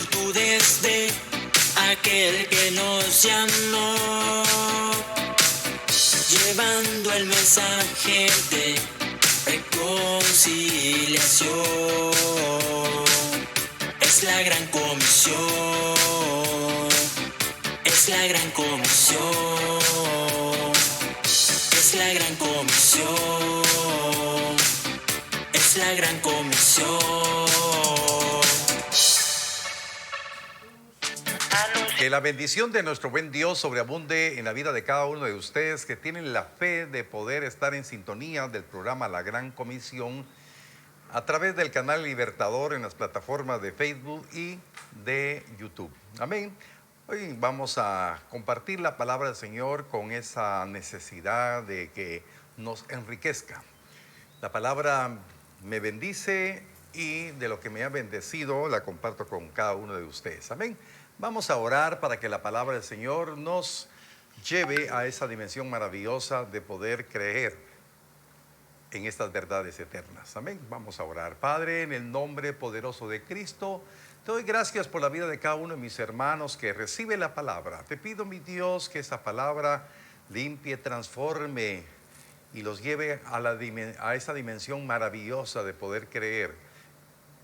virtudes de aquel que nos llamó, llevando el mensaje de reconciliación. Es la gran comisión, es la gran comisión, es la gran comisión, es la gran comisión. Que la bendición de nuestro buen Dios sobreabunde en la vida de cada uno de ustedes que tienen la fe de poder estar en sintonía del programa La Gran Comisión a través del canal Libertador en las plataformas de Facebook y de YouTube. Amén. Hoy vamos a compartir la palabra del Señor con esa necesidad de que nos enriquezca. La palabra me bendice y de lo que me ha bendecido la comparto con cada uno de ustedes. Amén. Vamos a orar para que la palabra del Señor nos lleve a esa dimensión maravillosa de poder creer en estas verdades eternas. Amén. Vamos a orar. Padre, en el nombre poderoso de Cristo, te doy gracias por la vida de cada uno de mis hermanos que recibe la palabra. Te pido, mi Dios, que esa palabra limpie, transforme y los lleve a esa dimensión maravillosa de poder creer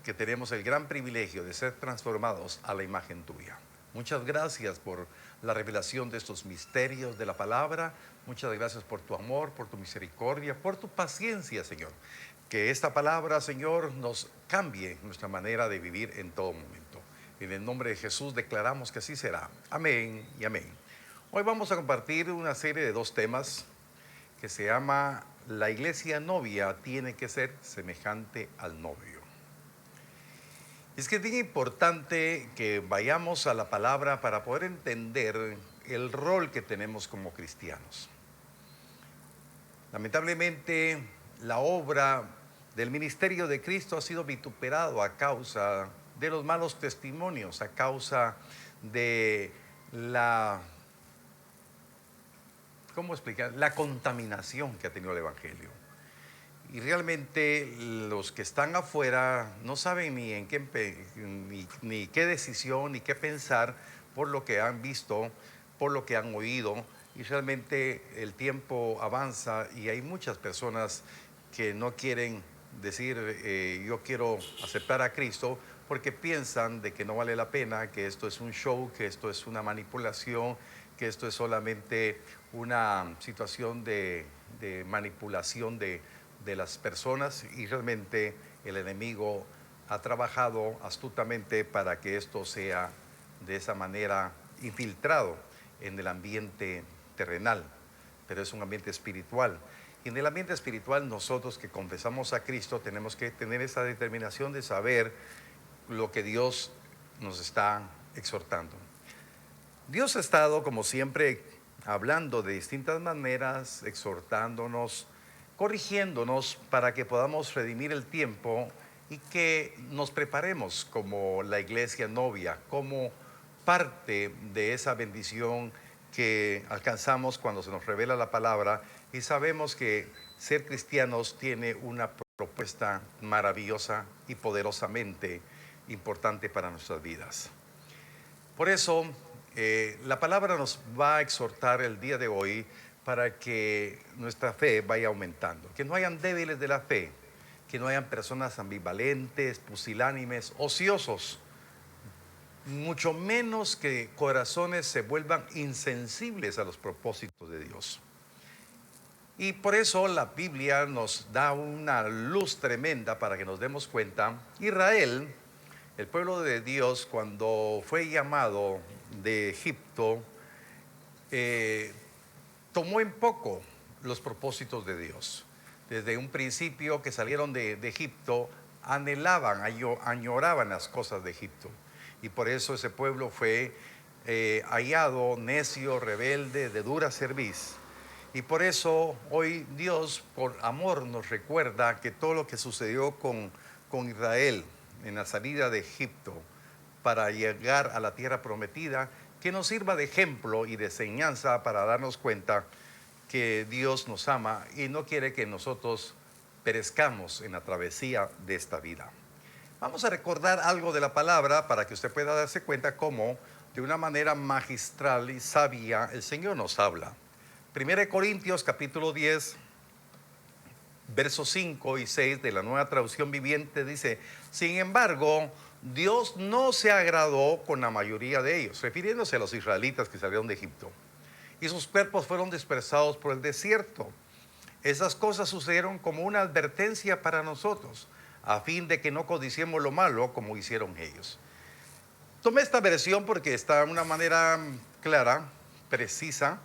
que tenemos el gran privilegio de ser transformados a la imagen tuya. Muchas gracias por la revelación de estos misterios de la palabra. Muchas gracias por tu amor, por tu misericordia, por tu paciencia, Señor. Que esta palabra, Señor, nos cambie nuestra manera de vivir en todo momento. En el nombre de Jesús declaramos que así será. Amén y amén. Hoy vamos a compartir una serie de 2 temas que se llama La iglesia novia tiene que ser semejante al novio. Es que es bien importante que vayamos a la palabra para poder entender el rol que tenemos como cristianos. Lamentablemente, la obra del ministerio de Cristo ha sido vituperado a causa de los malos testimonios, a causa de ¿cómo explicar? La contaminación que ha tenido el Evangelio. Y realmente los que están afuera no saben ni qué decisión, ni qué pensar por lo que han visto, por lo que han oído. Y realmente el tiempo avanza y hay muchas personas que no quieren decir yo quiero aceptar a Cristo porque piensan de que no vale la pena, que esto es un show, que esto es una manipulación, que esto es solamente una situación de manipulación de las personas, y realmente el enemigo ha trabajado astutamente para que esto sea de esa manera infiltrado en el ambiente terrenal, pero es un ambiente espiritual. Y en el ambiente espiritual nosotros que confesamos a Cristo tenemos que tener esa determinación de saber lo que Dios nos está exhortando. Dios ha estado, como siempre, hablando de distintas maneras, exhortándonos, corrigiéndonos para que podamos redimir el tiempo y que nos preparemos como la iglesia novia, como parte de esa bendición que alcanzamos cuando se nos revela la palabra y sabemos que ser cristianos tiene una propuesta maravillosa y poderosamente importante para nuestras vidas. Por eso, la palabra nos va a exhortar el día de hoy para que nuestra fe vaya aumentando, que no hayan débiles de la fe, que no hayan personas ambivalentes, pusilánimes, ociosos, mucho menos que corazones se vuelvan insensibles a los propósitos de Dios. Y por eso la Biblia nos da una luz tremenda para que nos demos cuenta. Israel, el pueblo de Dios, cuando fue llamado de Egipto, tomó en poco los propósitos de Dios. Desde un principio que salieron de Egipto, anhelaban, añoraban las cosas de Egipto. Y por eso ese pueblo fue hallado necio, rebelde, de dura cerviz. Y por eso hoy Dios, por amor, nos recuerda que todo lo que sucedió con Israel en la salida de Egipto para llegar a la tierra prometida, que nos sirva de ejemplo y de enseñanza para darnos cuenta que Dios nos ama y no quiere que nosotros perezcamos en la travesía de esta vida. Vamos a recordar algo de la palabra para que usted pueda darse cuenta cómo de una manera magistral y sabia el Señor nos habla. 1 Corintios capítulo 10, versos 5 y 6 de la Nueva Traducción Viviente dice: sin embargo, Dios no se agradó con la mayoría de ellos, refiriéndose a los israelitas que salieron de Egipto, y sus cuerpos fueron dispersados por el desierto. Esas cosas sucedieron como una advertencia para nosotros, a fin de que no codiciemos lo malo como hicieron ellos. Tomé esta versión porque está de una manera clara, precisa,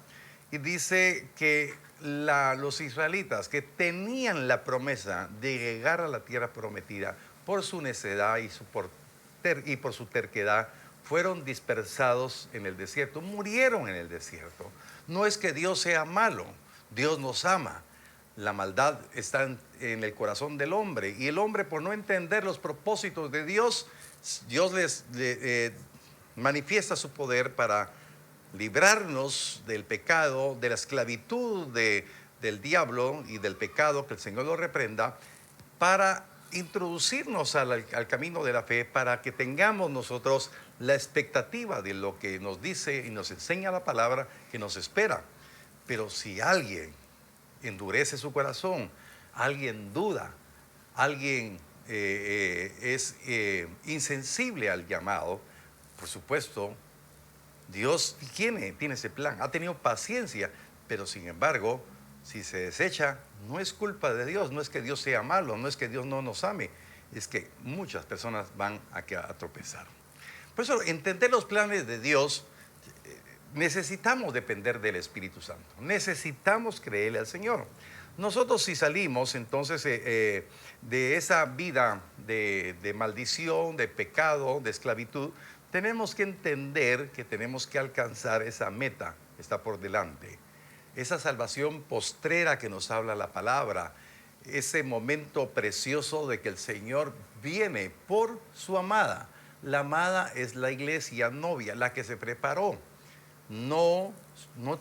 y dice que los israelitas que tenían la promesa de llegar a la tierra prometida, por su necedad y por su terquedad, fueron dispersados en el desierto, murieron en el desierto. No es que Dios sea malo, Dios nos ama. La maldad está en el corazón del hombre, y el hombre, por no entender los propósitos de Dios, Dios les manifiesta su poder para librarnos del pecado, de la esclavitud del diablo y del pecado, que el Señor lo reprenda, para introducirnos al camino de la fe, para que tengamos nosotros la expectativa de lo que nos dice y nos enseña la palabra que nos espera. Pero si alguien endurece su corazón, alguien duda, alguien es insensible al llamado, por supuesto, Dios tiene ese plan, ha tenido paciencia, pero sin embargo, si se desecha, no es culpa de Dios, no es que Dios sea malo, no es que Dios no nos ame, es que muchas personas van a tropezar. Por eso, entender los planes de Dios, necesitamos depender del Espíritu Santo, necesitamos creerle al Señor. Nosotros, si salimos entonces de esa vida de maldición, de pecado, de esclavitud, tenemos que entender que tenemos que alcanzar esa meta que está por delante, esa salvación postrera que nos habla la palabra, ese momento precioso de que el Señor viene por su amada. La amada es la iglesia novia, la que se preparó. No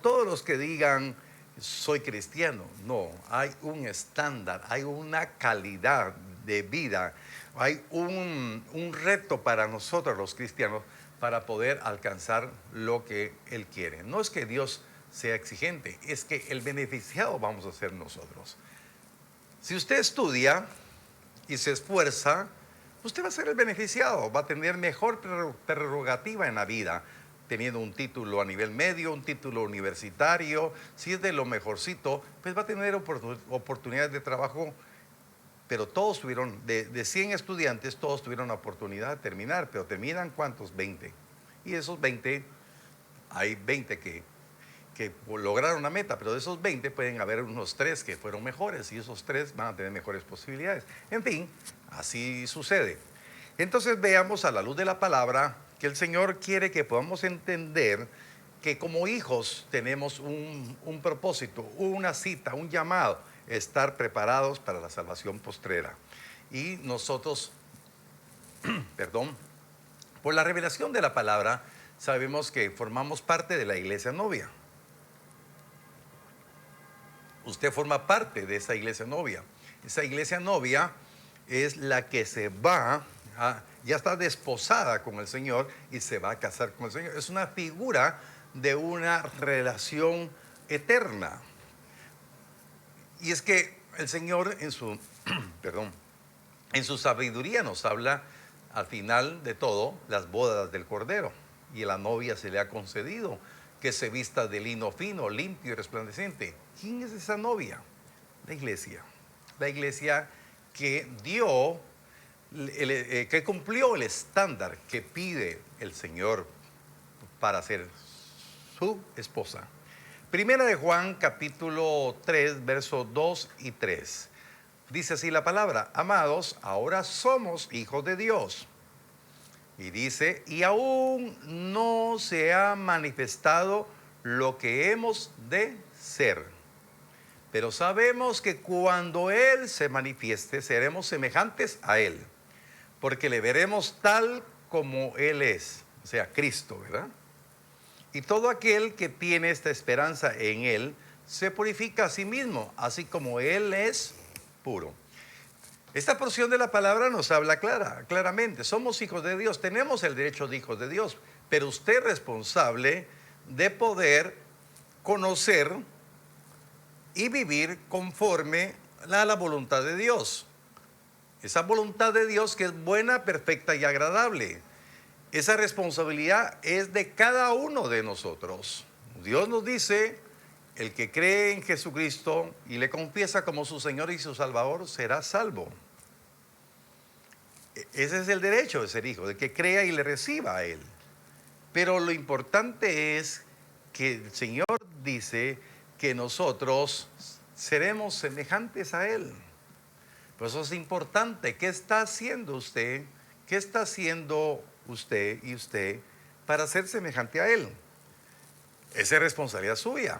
todos los que digan soy cristiano, no, hay un estándar, hay una calidad de vida, hay un reto para nosotros los cristianos para poder alcanzar lo que Él quiere. No es que Dios sea exigente, es que el beneficiado vamos a ser nosotros. Si usted estudia y se esfuerza, usted va a ser el beneficiado, va a tener mejor prerrogativa en la vida, teniendo un título a nivel medio, un título universitario. Si es de lo mejorcito, pues va a tener oportunidades de trabajo. Pero todos tuvieron, de 100 estudiantes, todos tuvieron la oportunidad de terminar, pero terminan ¿cuántos? 20. Y esos 20, hay 20 que lograron la meta, pero de esos 20 pueden haber unos 3 que fueron mejores, y esos 3 van a tener mejores posibilidades. En fin, así sucede. Entonces veamos a la luz de la palabra que el Señor quiere que podamos entender que como hijos tenemos un propósito, una cita, un llamado, estar preparados para la salvación postrera. Y nosotros, por la revelación de la palabra, sabemos que formamos parte de la iglesia novia. Usted forma parte de esa iglesia novia. Esa iglesia novia es la que se va ya está desposada con el Señor y se va a casar con el Señor. Es una figura de una relación eterna. Y es que el Señor en su sabiduría nos habla al final de todo las bodas del Cordero, y a la novia se le ha concedido que se vista de lino fino, limpio y resplandeciente. ¿Quién es esa novia? La iglesia que dio, que cumplió el estándar que pide el Señor para ser su esposa. Primera de Juan capítulo 3 versos 2 y 3. Dice así la palabra: amados, ahora somos hijos de Dios. Y dice: y aún no se ha manifestado lo que hemos de ser. Pero sabemos que cuando Él se manifieste, seremos semejantes a Él, porque le veremos tal como Él es, o sea, Cristo, ¿verdad? Y todo aquel que tiene esta esperanza en Él se purifica a sí mismo, así como Él es puro. Esta porción de la palabra nos habla claramente. Somos hijos de Dios, tenemos el derecho de hijos de Dios, pero usted es responsable de poder conocer y vivir conforme a la voluntad de Dios. Esa voluntad de Dios que es buena, perfecta y agradable. Esa responsabilidad es de cada uno de nosotros. Dios nos dice, el que cree en Jesucristo y le confiesa como su Señor y su Salvador será salvo. Ese es el derecho de ser hijo, de que crea y le reciba a Él. Pero lo importante es que el Señor dice que nosotros seremos semejantes a Él. Por eso es importante. ¿Qué está haciendo usted? ¿Qué está haciendo usted y usted para ser semejante a Él? Esa es responsabilidad suya.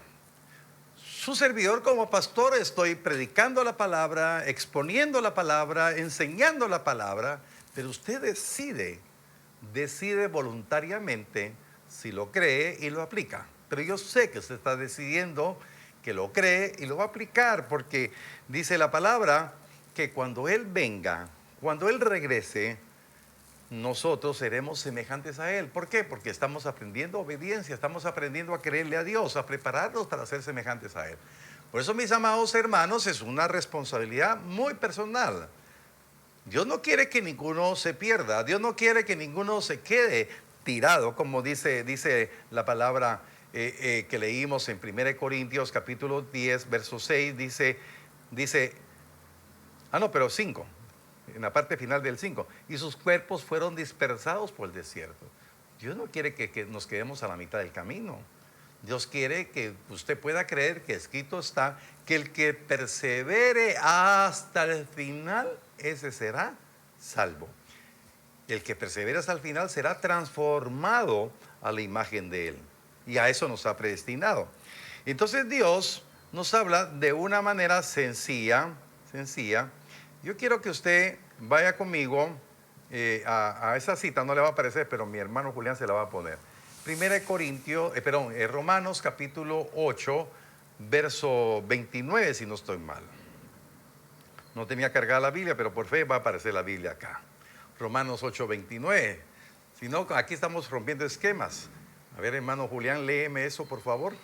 Su servidor como pastor estoy predicando la palabra, exponiendo la palabra, enseñando la palabra, pero usted decide voluntariamente si lo cree y lo aplica. Pero yo sé que usted está decidiendo que lo cree y lo va a aplicar, porque dice la palabra que cuando Él venga, cuando Él regrese, nosotros seremos semejantes a Él. ¿Por qué? Porque estamos aprendiendo obediencia, estamos aprendiendo a creerle a Dios, a prepararnos para ser semejantes a Él. Por eso, mis amados hermanos, es una responsabilidad muy personal. Dios no quiere que ninguno se pierda, Dios no quiere que ninguno se quede tirado, como dice la palabra que leímos en 1 Corintios capítulo 10, verso 6, dice, 5, en la parte final del 5, y sus cuerpos fueron dispersados por el desierto. Dios no quiere que nos quedemos a la mitad del camino. Dios quiere que usted pueda creer que escrito está que el que persevere hasta el final, ese será salvo. El que persevere hasta el final será transformado a la imagen de Él. Y a eso nos ha predestinado. Entonces Dios nos habla de una manera sencilla. Yo quiero que usted vaya conmigo a esa cita, no le va a aparecer, pero mi hermano Julián se la va a poner. Romanos capítulo 8, verso 29, si no estoy mal. No tenía cargada la Biblia, pero por fe va a aparecer la Biblia acá. Romanos 8, 29. Si no, aquí estamos rompiendo esquemas. A ver, hermano Julián, léeme eso, por favor.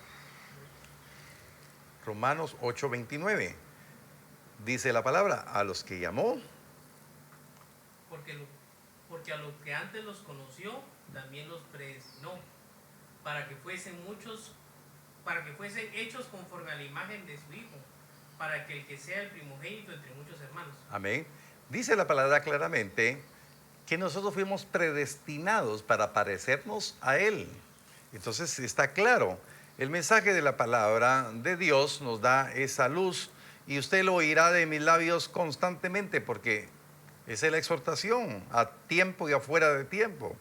Romanos 8, 29. Dice la palabra, a los que llamó. Porque a los que antes los conoció, también los predestinó, para que fuesen hechos conforme a la imagen de su Hijo, para que el que sea el primogénito entre muchos hermanos. Amén. Dice la palabra claramente que nosotros fuimos predestinados para parecernos a Él. Entonces está claro, el mensaje de la palabra de Dios nos da esa luz y usted lo oirá de mis labios constantemente, porque esa es la exhortación, a tiempo y afuera de tiempo.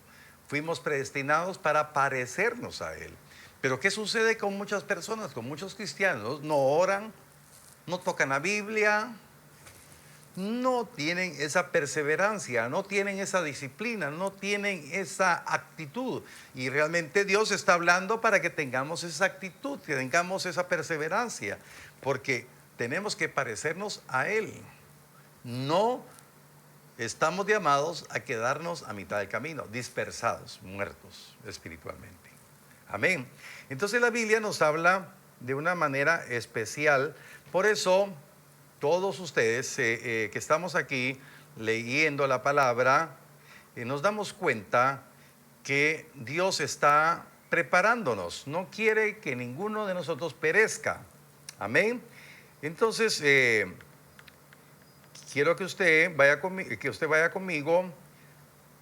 Fuimos predestinados para parecernos a Él. Pero ¿qué sucede con muchas personas, con muchos cristianos? No oran, no tocan la Biblia, no tienen esa perseverancia, no tienen esa disciplina, no tienen esa actitud. Y realmente Dios está hablando para que tengamos esa actitud, que tengamos esa perseverancia, porque tenemos que parecernos a Él. No estamos llamados a quedarnos a mitad del camino, dispersados, muertos espiritualmente. Amén. Entonces la Biblia nos habla de una manera especial. Por eso todos ustedes que estamos aquí leyendo la palabra, nos damos cuenta que Dios está preparándonos. No quiere que ninguno de nosotros perezca. Amén. Entonces, quiero que usted vaya conmigo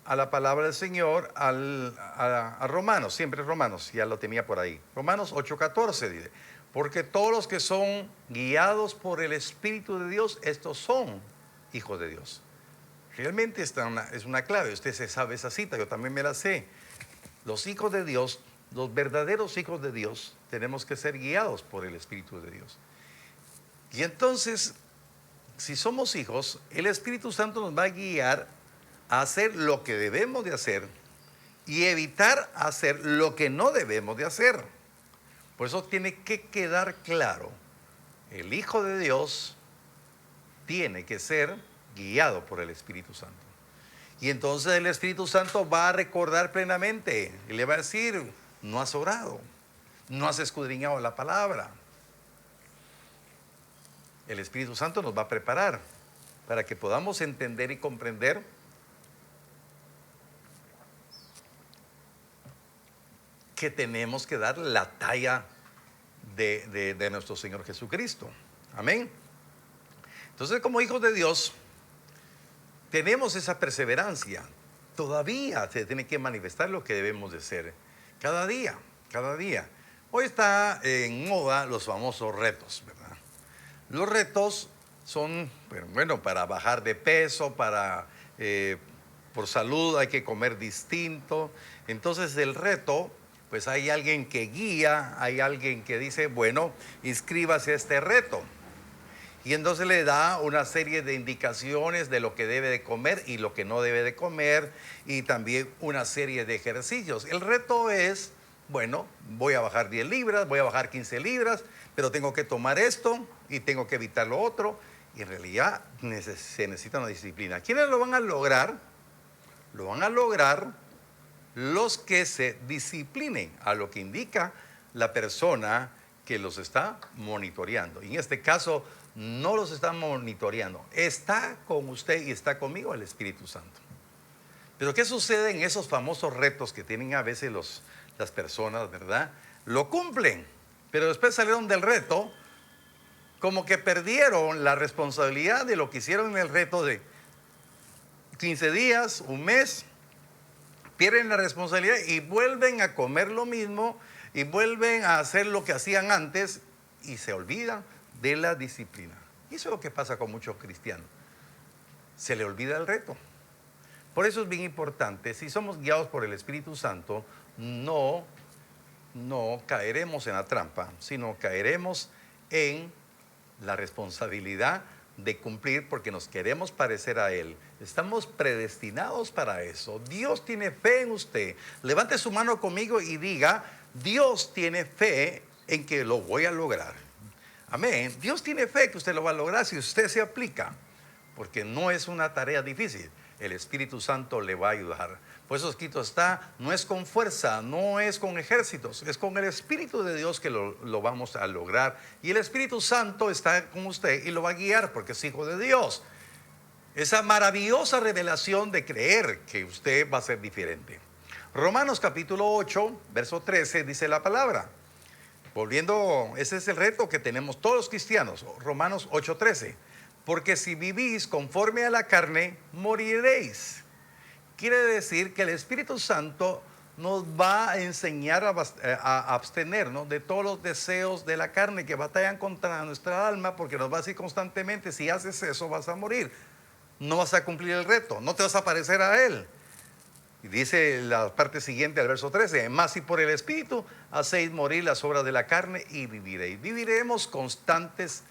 a la palabra del Señor, a Romanos, siempre Romanos, ya lo tenía por ahí. Romanos 8:14 dice, porque todos los que son guiados por el Espíritu de Dios, estos son hijos de Dios. Realmente es una clave, usted se sabe esa cita, yo también me la sé. Los hijos de Dios, los verdaderos hijos de Dios, tenemos que ser guiados por el Espíritu de Dios. Y entonces, si somos hijos, el Espíritu Santo nos va a guiar a hacer lo que debemos de hacer y evitar hacer lo que no debemos de hacer. Por eso tiene que quedar claro, el Hijo de Dios tiene que ser guiado por el Espíritu Santo. Y entonces el Espíritu Santo va a recordar plenamente y le va a decir, no has orado, no has escudriñado la palabra. El Espíritu Santo nos va a preparar para que podamos entender y comprender que tenemos que dar la talla de nuestro Señor Jesucristo. Amén. Entonces, como hijos de Dios, tenemos esa perseverancia. Todavía se tiene que manifestar lo que debemos de ser. Cada día, cada día. Hoy está en moda los famosos retos, ¿verdad? Los retos son, bueno, para bajar de peso, por salud hay que comer distinto. Entonces el reto, pues hay alguien que guía, hay alguien que dice, bueno, inscríbase a este reto. Y entonces le da una serie de indicaciones de lo que debe de comer y lo que no debe de comer, y también una serie de ejercicios. El reto es, bueno, voy a bajar 10 libras, voy a bajar 15 libras, pero tengo que tomar esto y tengo que evitar lo otro. Y en realidad se necesita una disciplina. ¿Quiénes lo van a lograr? Lo van a lograr los que se disciplinen a lo que indica la persona que los está monitoreando. Y en este caso no los está monitoreando, está con usted y está conmigo el Espíritu Santo. Pero ¿qué sucede en esos famosos retos que tienen a veces las personas, verdad? Lo cumplen, pero después salieron del reto como que perdieron la responsabilidad de lo que hicieron en el reto de 15 días, un mes. Pierden la responsabilidad y vuelven a comer lo mismo y vuelven a hacer lo que hacían antes y se olvidan de la disciplina. Y eso es lo que pasa con muchos cristianos. Se le olvida el reto. Por eso es bien importante, si somos guiados por el Espíritu Santo, no caeremos en la trampa, sino caeremos en la responsabilidad de cumplir porque nos queremos parecer a Él. Estamos predestinados para eso. Dios tiene fe en usted. Levante su mano conmigo y diga, Dios tiene fe en que lo voy a lograr. Amén. Dios tiene fe que usted lo va a lograr si usted se aplica, porque no es una tarea difícil. El Espíritu Santo le va a ayudar. Por eso escrito está, no es con fuerza, no es con ejércitos, es con el Espíritu de Dios que lo vamos a lograr. Y el Espíritu Santo está con usted y lo va a guiar porque es hijo de Dios. Esa maravillosa revelación de creer que usted va a ser diferente. Romanos capítulo 8, verso 13 dice la palabra. Volviendo, ese es el reto que tenemos todos los cristianos. Romanos 8, 13. Porque si vivís conforme a la carne, moriréis. Quiere decir que el Espíritu Santo nos va a enseñar a abstenernos de todos los deseos de la carne que batallan contra nuestra alma, porque nos va a decir constantemente, si haces eso vas a morir, no vas a cumplir el reto, no te vas a parecer a Él. Y dice la parte siguiente al verso 13, más si por el Espíritu hacéis morir las obras de la carne y viviréis. Viviremos constantes,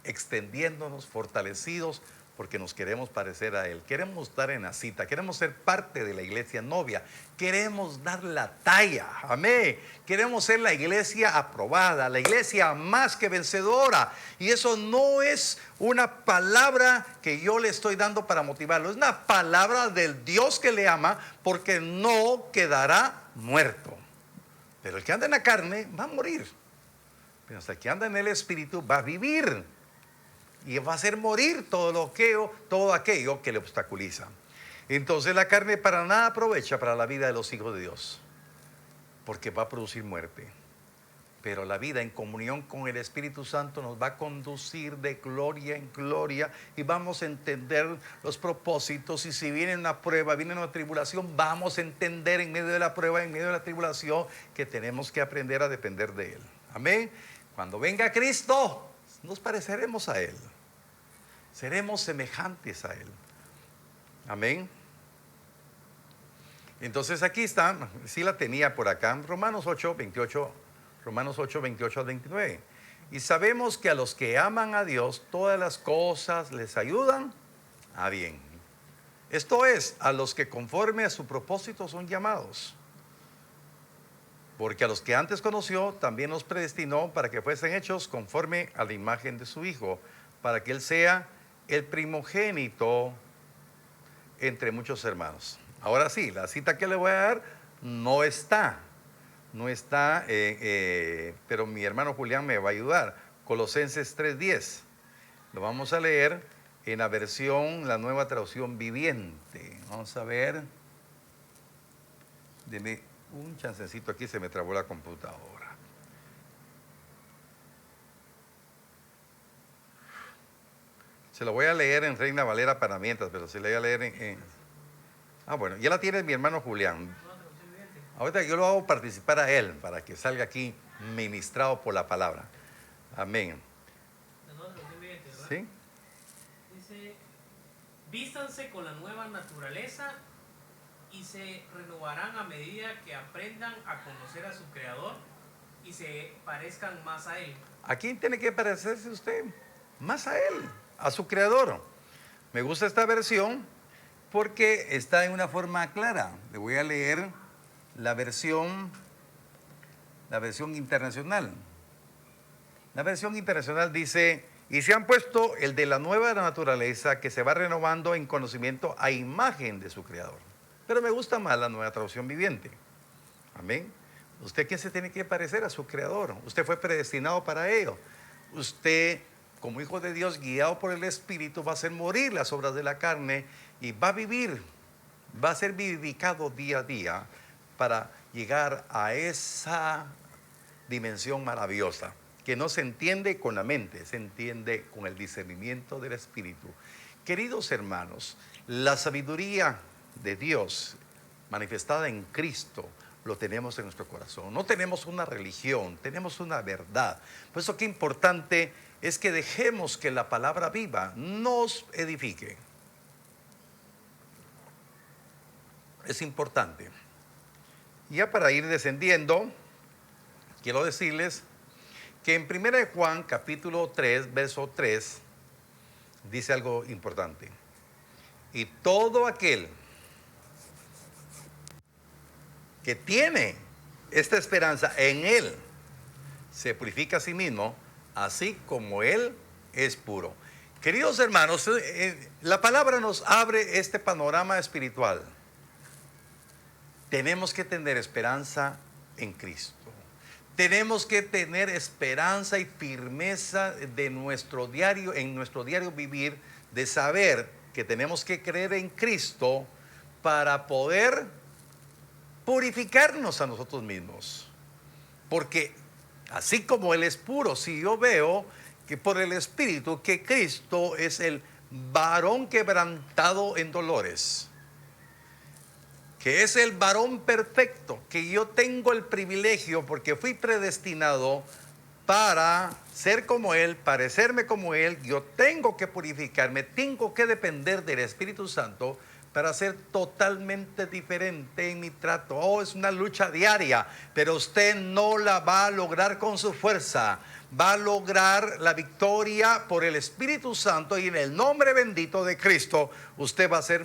extendiéndonos, fortalecidos, porque nos queremos parecer a Él. Queremos estar en la cita, queremos ser parte de la iglesia novia, queremos dar la talla, amén. Queremos ser la iglesia aprobada, la iglesia más que vencedora. Y eso no es una palabra que yo le estoy dando para motivarlo, es una palabra del Dios que le ama, porque no quedará muerto. Pero el que anda en la carne va a morir, pero hasta el que anda en el Espíritu va a vivir. Y va a hacer morir todo aquello que le obstaculiza. Entonces la carne para nada aprovecha para la vida de los hijos de Dios, porque va a producir muerte. Pero la vida en comunión con el Espíritu Santo nos va a conducir de gloria en gloria y vamos a entender los propósitos. Y si viene una prueba, viene una tribulación, vamos a entender en medio de la prueba, en medio de la tribulación, que tenemos que aprender a depender de Él. Amén. Cuando venga Cristo, nos pareceremos a Él. Seremos semejantes a Él. Amén. Entonces aquí está, sí la tenía por acá, Romanos 8, 28 al 29. Y sabemos que a los que aman a Dios, todas las cosas les ayudan a bien. Esto es, a los que conforme a su propósito son llamados. Porque a los que antes conoció, también los predestinó para que fuesen hechos conforme a la imagen de su Hijo, para que él sea el primogénito entre muchos hermanos. Ahora sí, la cita que le voy a dar no está, pero mi hermano Julián me va a ayudar. Colosenses 3:10. Lo vamos a leer en la versión, la nueva traducción viviente. Vamos a ver. Deme un chancecito aquí, se me trabó la computadora. Se lo voy a leer en Reina Valera para mientras, pero se lo voy a leer bueno, ya la tiene mi hermano Julián. Ahorita yo lo hago participar a él para que salga aquí ministrado por la palabra. Amén. ¿Sí? Dice, vístanse con la nueva naturaleza y se renovarán a medida que aprendan a conocer a su Creador y se parezcan más a Él. ¿A quién tiene que parecerse usted? Más a Él, a su Creador. Me gusta esta versión porque está en una forma clara. Le voy a leer la versión internacional. La versión internacional dice: y se han puesto el de la nueva naturaleza que se va renovando en conocimiento a imagen de su Creador. Pero me gusta más la nueva traducción viviente. Amén. ¿Usted quién se tiene que parecer? A su Creador. Usted fue predestinado para ello. Usted, como hijo de Dios, guiado por el Espíritu, va a hacer morir las obras de la carne y va a vivir, va a ser vivificado día a día para llegar a esa dimensión maravillosa que no se entiende con la mente, se entiende con el discernimiento del Espíritu. Queridos hermanos, la sabiduría de Dios manifestada en Cristo lo tenemos en nuestro corazón. No tenemos una religión, tenemos una verdad. Por eso qué importante es que dejemos que la palabra viva nos edifique. Es importante. Ya para ir descendiendo, quiero decirles que en 1 Juan capítulo 3, verso 3, dice algo importante. Y todo aquel que tiene esta esperanza en Él, se purifica a sí mismo, así como Él es puro. Queridos hermanos, la palabra nos abre este panorama espiritual. Tenemos que tener esperanza en Cristo. Tenemos que tener esperanza y firmeza de nuestro diario, en nuestro diario vivir, de saber que tenemos que creer en Cristo para poder purificarnos a nosotros mismos. Porque así como Él es puro, si yo veo que por el Espíritu que Cristo es el varón quebrantado en dolores, que es el varón perfecto, que yo tengo el privilegio porque fui predestinado para ser como Él, parecerme como Él, yo tengo que purificarme, tengo que depender del Espíritu Santo para ser totalmente diferente en mi trato. Oh, es una lucha diaria, pero usted no la va a lograr con su fuerza. Va a lograr la victoria por el Espíritu Santo y en el nombre bendito de Cristo, usted va a hacer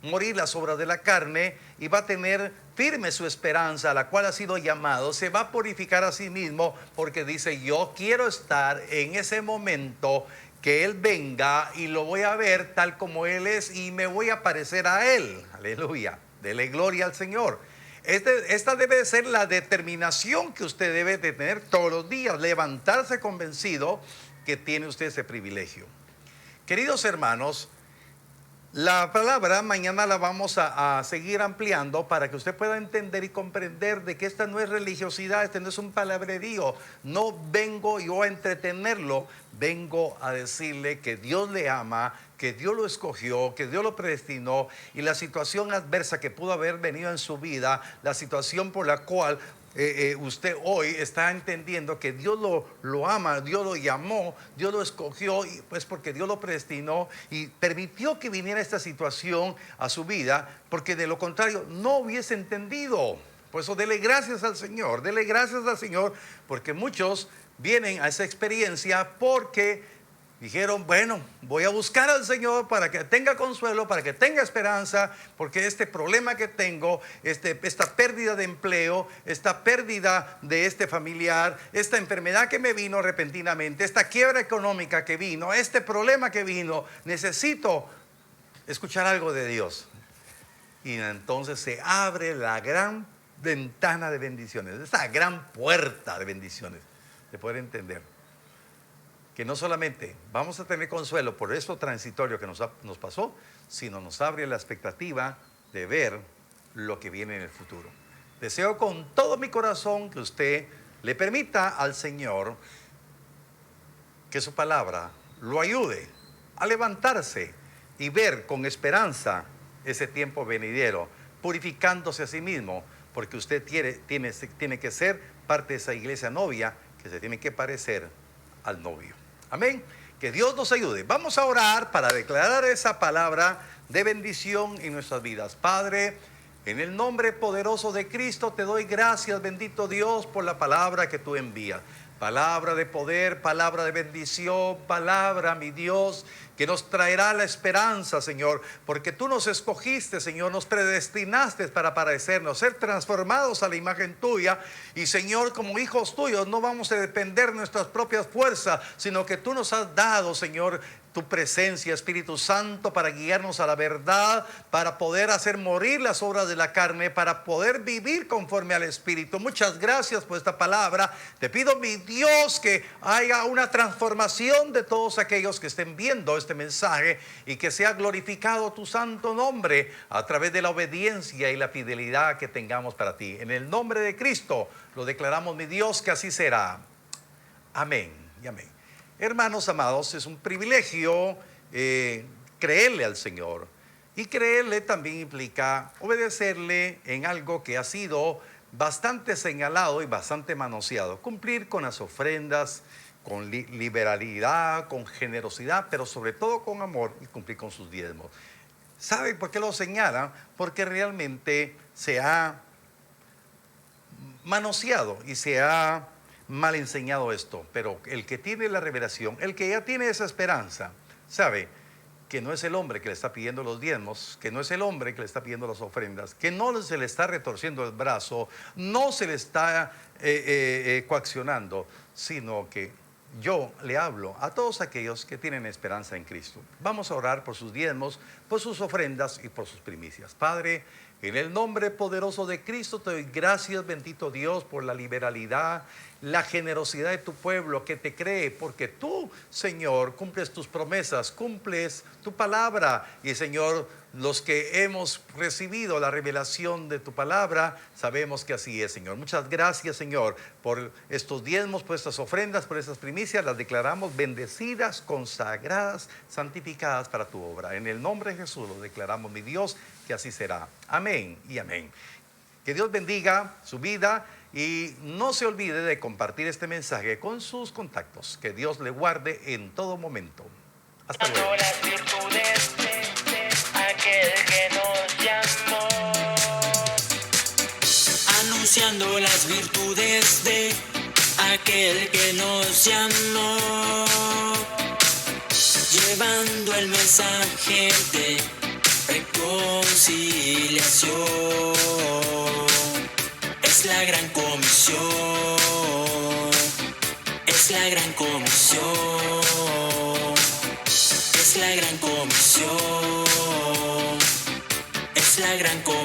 morir las obras de la carne y va a tener firme su esperanza a la cual ha sido llamado. Se va a purificar a sí mismo porque dice: yo quiero estar en ese momento que Él venga y lo voy a ver tal como Él es y me voy a parecer a Él. Aleluya, dele gloria al Señor. Esta debe de ser la determinación que usted debe de tener todos los días, levantarse convencido que tiene usted ese privilegio. Queridos hermanos, la palabra mañana la vamos a seguir ampliando para que usted pueda entender y comprender de que esta no es religiosidad, este no es un palabrerío. No vengo yo a entretenerlo, vengo a decirle que Dios le ama, que Dios lo escogió, que Dios lo predestinó, y la situación adversa que pudo haber venido en su vida, la situación por la cual usted hoy está entendiendo que Dios lo ama, Dios lo llamó, Dios lo escogió, y pues porque Dios lo predestinó y permitió que viniera esta situación a su vida, porque de lo contrario no hubiese entendido. Por eso dele gracias al Señor, porque muchos vienen a esa experiencia porque Dijeron, bueno, voy a buscar al Señor para que tenga consuelo, para que tenga esperanza, porque este problema que tengo, esta pérdida de empleo, esta pérdida de este familiar, esta enfermedad que me vino repentinamente, esta quiebra económica que vino, este problema que vino, necesito escuchar algo de Dios. Y entonces se abre la gran ventana de bendiciones, esta gran puerta de bendiciones, de poder entender que no solamente vamos a tener consuelo por esto transitorio que nos pasó, sino nos abre la expectativa de ver lo que viene en el futuro. Deseo con todo mi corazón que usted le permita al Señor que su palabra lo ayude a levantarse y ver con esperanza ese tiempo venidero, purificándose a sí mismo, porque usted tiene que ser parte de esa iglesia novia que se tiene que parecer al novio. Amén. Que Dios nos ayude. Vamos a orar para declarar esa palabra de bendición en nuestras vidas. Padre, en el nombre poderoso de Cristo te doy gracias, bendito Dios, por la palabra que tú envías. Palabra de poder, palabra de bendición, palabra, mi Dios, que nos traerá la esperanza, Señor, porque tú nos escogiste, Señor, nos predestinaste para parecernos, ser transformados a la imagen tuya. Y, Señor, como hijos tuyos, no vamos a depender de nuestras propias fuerzas, sino que tú nos has dado, Señor, tu presencia, Espíritu Santo, para guiarnos a la verdad, para poder hacer morir las obras de la carne, para poder vivir conforme al Espíritu. Muchas gracias por esta palabra. Te pido, mi Dios, que haya una transformación de todos aquellos que estén viendo este mensaje y que sea glorificado tu santo nombre a través de la obediencia y la fidelidad que tengamos para ti. En el nombre de Cristo lo declaramos, mi Dios, que así será. Amén y amén. Hermanos amados, es un privilegio creerle al Señor. Y creerle también implica obedecerle en algo que ha sido bastante señalado y bastante manoseado. Cumplir con las ofrendas, con liberalidad, con generosidad, pero sobre todo con amor, y cumplir con sus diezmos. ¿Saben por qué lo señalan? Porque realmente se ha manoseado y se ha mal enseñado esto. Pero el que tiene la revelación, el que ya tiene esa esperanza, sabe que no es el hombre que le está pidiendo los diezmos, que no es el hombre que le está pidiendo las ofrendas, que no se le está retorciendo el brazo, no se le está coaccionando, sino que yo le hablo a todos aquellos que tienen esperanza en Cristo. Vamos a orar por sus diezmos, por sus ofrendas y por sus primicias. Padre, en el nombre poderoso de Cristo te doy gracias, bendito Dios, por la liberalidad, la generosidad de tu pueblo que te cree, porque tú, Señor, cumples tus promesas, cumples tu palabra. Y, Señor, los que hemos recibido la revelación de tu palabra, sabemos que así es, Señor. Muchas gracias, Señor, por estos diezmos, por estas ofrendas, por estas primicias. Las declaramos bendecidas, consagradas, santificadas para tu obra. En el nombre de Jesús lo declaramos, mi Dios, que así será. Amén y amén. Que Dios bendiga su vida y no se olvide de compartir este mensaje con sus contactos. Que Dios le guarde en todo momento. Hasta luego. Las virtudes de aquel que nos llamó. Anunciando las virtudes de aquel que nos llamó. Llevando el mensaje de reconciliación. Es la gran comisión. Es la gran comisión. Es la gran comisión. Es la gran comisión.